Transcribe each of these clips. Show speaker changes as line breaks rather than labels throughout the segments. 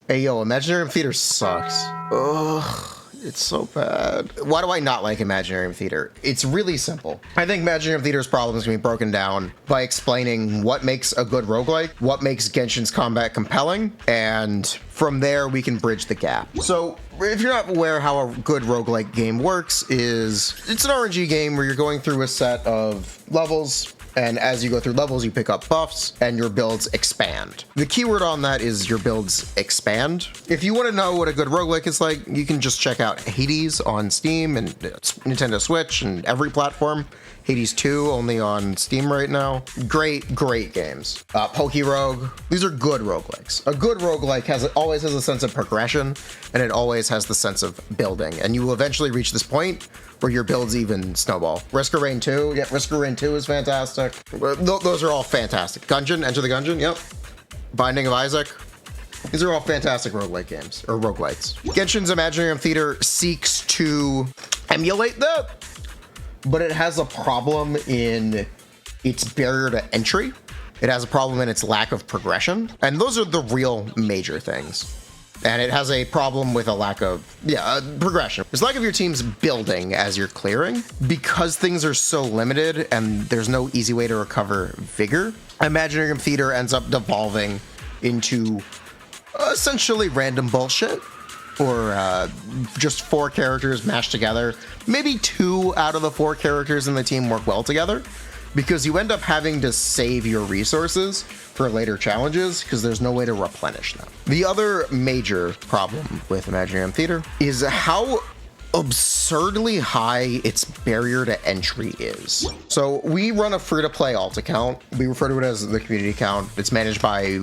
Hey, yo, Imaginarium Theater sucks. Ugh. It's so bad. Why do I not like Imaginarium Theater? It's really simple. I think Imaginarium Theater's problems can be broken down by explaining what makes a good roguelike, what makes Genshin's combat compelling, and from there we can bridge the gap. So if you're not aware how a good roguelike game works, it's an RNG game where you're going through a set of levels, and as you go through levels, you pick up buffs and your builds expand. The keyword on that is your builds expand. If you want to know what a good roguelike is like, you can just check out Hades on Steam and Nintendo Switch and every platform. Hades 2 only on Steam right now. Great games. Rogue. These are good roguelikes. A good roguelike always has a sense of progression, and it always has the sense of building. And you will eventually reach this point where your builds even snowball. Risk of Rain 2. Yeah, Risk of Rain 2 is fantastic. Those are all fantastic. Gungeon, Enter the Gungeon. Yep. Binding of Isaac. These are all fantastic roguelike games, or roguelites. Genshin's Imaginarium Theater seeks to emulate that, but it has a problem in its barrier to entry. It has a problem in its lack of progression. And those are the real major things. And it has a problem with a lack of, progression. There's lack of your team's building as you're clearing. Because things are so limited and there's no easy way to recover vigor, Imaginarium Theater ends up devolving into essentially random bullshit. Or just 4 characters mashed together. Maybe 2 out of the 4 characters in the team work well together, because you end up having to save your resources for later challenges because there's no way to replenish them. The other major problem with Imaginarium Theater is how absurdly high its barrier to entry is. So we run a free-to-play alt account. We refer to it as the community account. It's managed by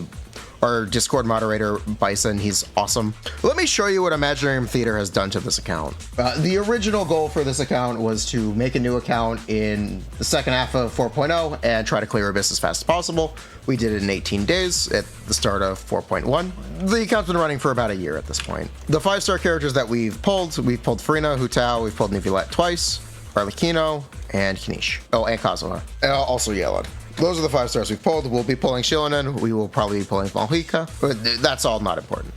our Discord moderator, Bison. He's awesome. Let me show you what Imaginarium Theater has done to this account. The original goal for this account was to make a new account in the second half of 4.0 and try to clear Abyss as fast as possible. We did it in 18 days at the start of 4.1. The account's been running for about a year at this point. The 5-star characters that we've pulled Farina, Hu Tao, we've pulled Nicolette twice, Arlecchino, and Kanish. Oh, and Kazuha. Also Yellowed. Those are the 5 stars we've pulled. We'll be pulling Shilonen. We will probably be pulling Valhika, but that's all not important.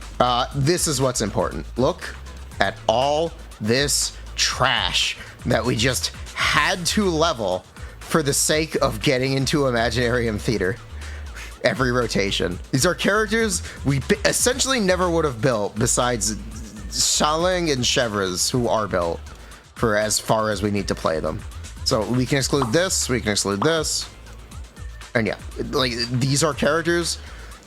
This is what's important. Look at all this trash that we just had to level for the sake of getting into Imaginarium Theater every rotation. These are characters we essentially never would have built besides Shaling and Chevres, who are built for as far as we need to play them. So we can exclude this, we can exclude this. And yeah, like, these are characters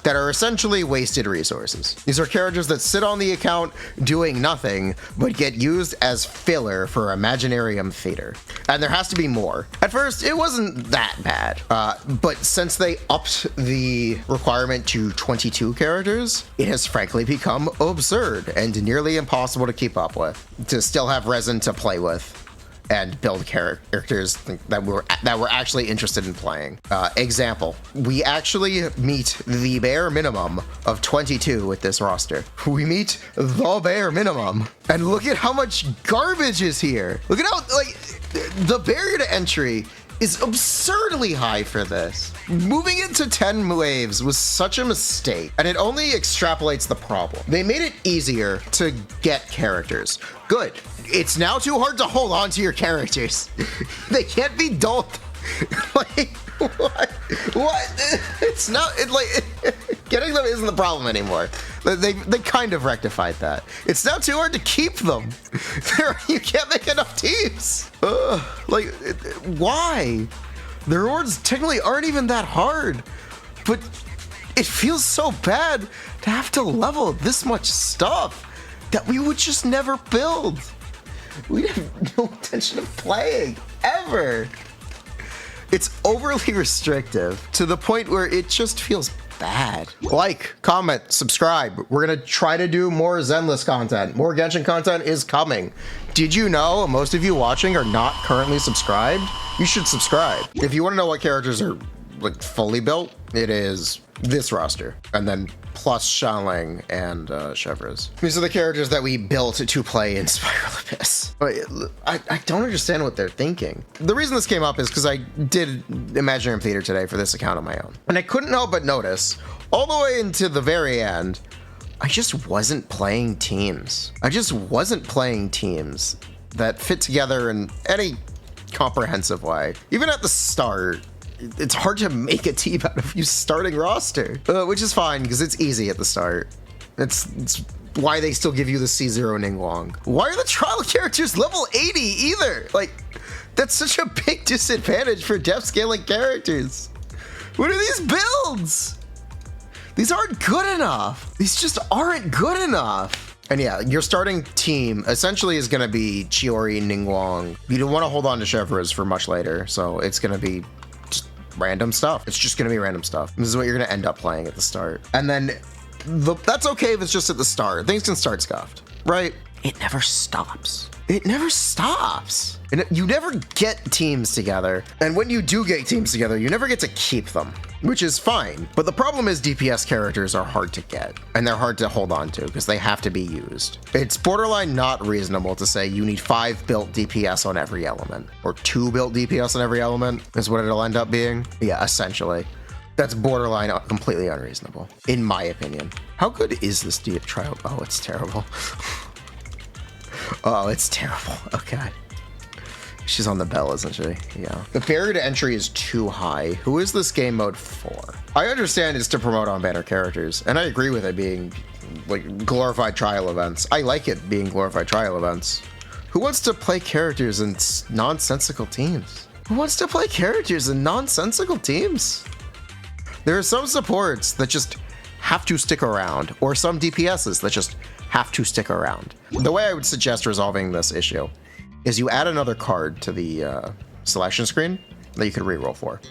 that are essentially wasted resources. These are characters that sit on the account doing nothing, but get used as filler for Imaginarium Theater. And there has to be more. At first, it wasn't that bad, but since they upped the requirement to 22 characters, it has frankly become absurd and nearly impossible to keep up with, to still have resin to play with and build characters that we're actually interested in playing. Example, we actually meet the bare minimum of 22 with this roster. We meet the bare minimum. And look at how much garbage is here. Look at how, like, the barrier to entry is absurdly high for this. Moving it to 10 waves was such a mistake, and it only extrapolates the problem. They made it easier to get characters. Good. It's now too hard to hold on to your characters. They can't be dulled. Like, what? It's not, getting them isn't the problem anymore. They kind of rectified that. It's now too hard to keep them. You can't make enough teams. Why? The rewards technically aren't even that hard, but it feels so bad to have to level this much stuff that we would just never build. We have no intention of playing, ever. It's overly restrictive to the point where it just feels bad. Like, comment, subscribe. We're gonna try to do more Zenless content. More Genshin content is coming. Did you know most of you watching are not currently subscribed? You should subscribe. If you want to know what characters are like fully built, it is this roster, and then plus Shaling and Chevres. These are the characters that we built to play in Spiral Abyss. I don't understand what they're thinking. The reason this came up is because I did Imaginarium Theater today for this account on my own, and I couldn't help but notice all the way into the very end, I just wasn't playing teams. I just wasn't playing teams that fit together in any comprehensive way. Even at the start, it's hard to make a team out of your starting roster, which is fine because it's easy at the start. It's why they still give you the C0 Ningguang. Why are the trial characters level 80 either? Like, that's such a big disadvantage for depth scaling characters. What are these builds? These aren't good enough. These just aren't good enough. And yeah, your starting team essentially is going to be Chiori, Ningguang. You don't want to hold on to Chevreuse for much later, so it's going to be just random stuff. It's just going to be random stuff. This is what you're going to end up playing at the start. And then that's okay if it's just at the start. Things can start scuffed, right? It never stops. It never stops. And you never get teams together. And when you do get teams together, you never get to keep them, which is fine. But the problem is DPS characters are hard to get, and they're hard to hold on to because they have to be used. It's borderline not reasonable to say you need 5 built DPS on every element, or 2 built DPS on every element is what it'll end up being. Yeah, essentially. That's borderline completely unreasonable, in my opinion. How good is this trial? Oh, it's terrible. Oh, it's terrible. Okay. She's on the bell, isn't she? Yeah. The barrier to entry is too high. Who is this game mode for? I understand it's to promote on-banner characters, and I agree with it being like glorified trial events. I like it being glorified trial events. Who wants to play characters in nonsensical teams? Who wants to play characters in nonsensical teams? There are some supports that just have to stick around, or some DPSs that just have to stick around. The way I would suggest resolving this issue is you add another card to the selection screen that you could reroll for.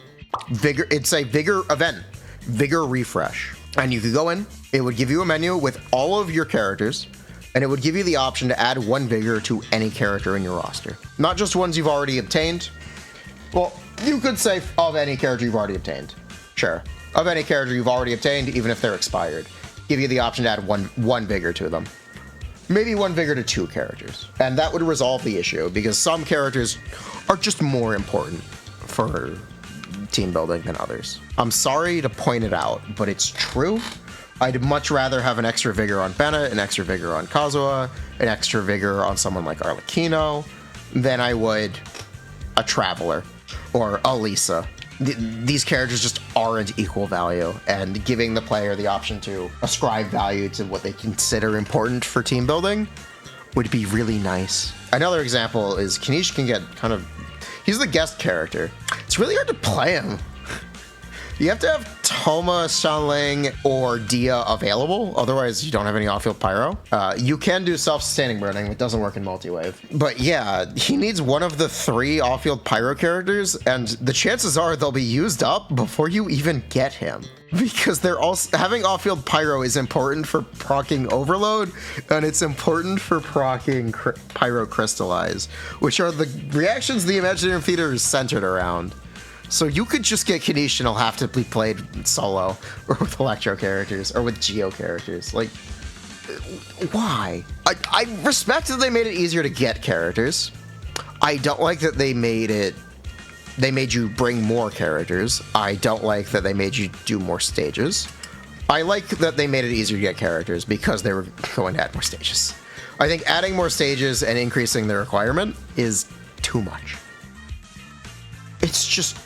Vigor, it's a Vigor event, Vigor refresh. And you could go in, it would give you a menu with all of your characters, and it would give you the option to add 1 Vigor to any character in your roster. Not just ones you've already obtained. Well, you could say of any character you've already obtained. Sure. Of any character you've already obtained, even if they're expired. Give you the option to add one Vigor to them. Maybe 1 Vigor to 2 characters. And that would resolve the issue, because some characters are just more important for team building than others. I'm sorry to point it out, but it's true. I'd much rather have an extra Vigor on Bennett, an extra Vigor on Kazuha, an extra Vigor on someone like Arlecchino, than I would a Traveler or a Lisa. These characters just aren't equal value, and giving the player the option to ascribe value to what they consider important for team building would be really nice. Another example is Kanish can get he's the guest character. It's really hard to play him. You have to have Toma, Shanling, or Dia available, otherwise you don't have any off-field pyro. You can do self-sustaining burning, it doesn't work in multi-wave. But yeah, he needs one of the 3 off-field pyro characters, and the chances are they'll be used up before you even get him. Because they're also having off-field pyro is important for proccing overload, and it's important for proccing pyro crystallize, which are the reactions the Imaginarium theater is centered around. So you could just get Kanish and it'll have to be played solo, or with Electro characters, or with Geo characters. Like, why? I respect that they made it easier to get characters. I don't like that they made you bring more characters. I don't like that they made you do more stages. I like that they made it easier to get characters because they were going to add more stages. I think adding more stages and increasing the requirement is too much. It's just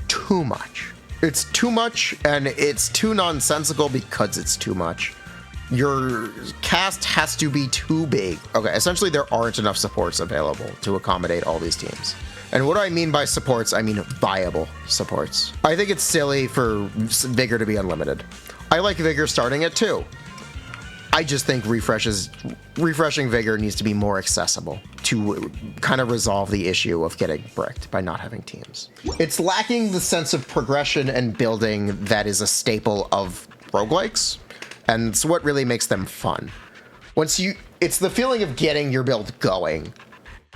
too much. It's too much, and it's too nonsensical because it's too much. Your cast has to be too big. Okay, essentially there aren't enough supports available to accommodate all these teams. And what do I mean by supports? I mean viable supports. I think it's silly for Vigor to be unlimited. I like Vigor starting at 2. I just think refreshing Vigor needs to be more accessible to kind of resolve the issue of getting bricked by not having teams. It's lacking the sense of progression and building that is a staple of roguelikes, and it's what really makes them fun. It's the feeling of getting your build going,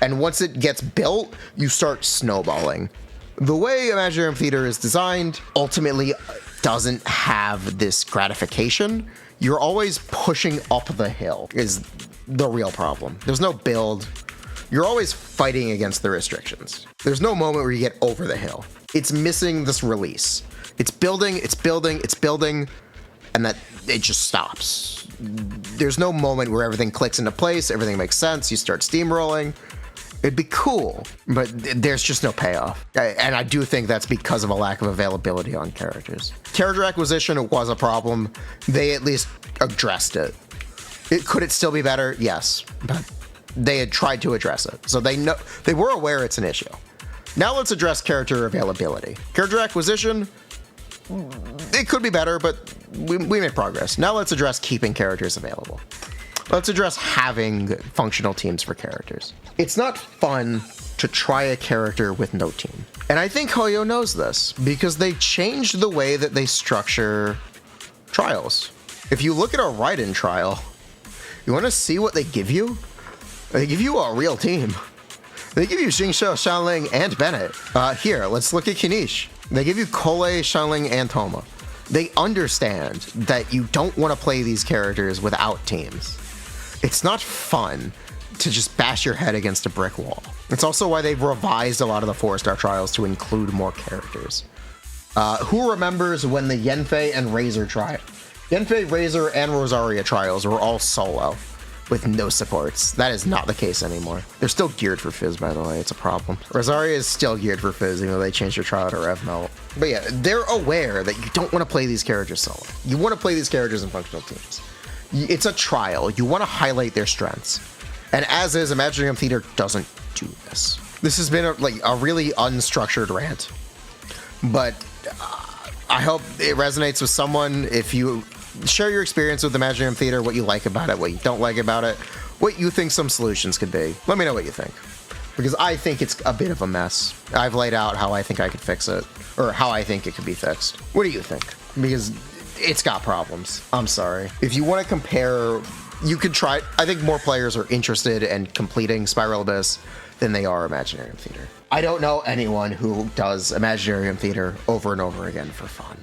and once it gets built, you start snowballing. The way Imaginarium Theater is designed ultimately doesn't have this gratification. You're always pushing up the hill is the real problem. There's no build. You're always fighting against the restrictions. There's no moment where you get over the hill. It's missing this release. It's building, it's building, it's building, and that it just stops. There's no moment where everything clicks into place, everything makes sense, you start steamrolling. It'd be cool, but there's just no payoff. And I do think that's because of a lack of availability on characters. Character acquisition was a problem. They at least addressed it. Could it still be better? Yes, but they had tried to address it. So they were aware it's an issue. Now let's address character availability. Character acquisition, it could be better, but we made progress. Now let's address keeping characters available. Let's address having functional teams for characters. It's not fun to try a character with no team. And I think Hoyo knows this because they changed the way that they structure trials. If you look at a Raiden trial, you want to see what they give you? They give you a real team. They give you Xingqiu, Xiangling, and Bennett. Here, let's look at Kinish. They give you Kole, Xiangling, and Toma. They understand that you don't want to play these characters without teams. It's not fun to just bash your head against a brick wall. It's also why they've revised a lot of the 4-star trials to include more characters. Who remembers when the Yanfei and Razor trial? Yanfei, Razor, and Rosaria trials were all solo with no supports. That is not the case anymore. They're still geared for Fizz, by the way. It's a problem. Rosaria is still geared for Fizz, even though they changed their trial to Rev Melt. But yeah, they're aware that you don't want to play these characters solo. You want to play these characters in functional teams. It's a trial. You want to highlight their strengths. And as is, Imaginarium Theater doesn't do this. This has been a really unstructured rant. But I hope it resonates with someone. If you share your experience with Imaginarium Theater, what you like about it, what you don't like about it, what you think some solutions could be. Let me know what you think. Because I think it's a bit of a mess. I've laid out how I think I could fix it, or how I think it could be fixed. What do you think? Because it's got problems. I'm sorry. If you want to compare, you could try. I think more players are interested in completing Spiral Abyss than they are Imaginarium Theater. I don't know anyone who does Imaginarium Theater over and over again for fun.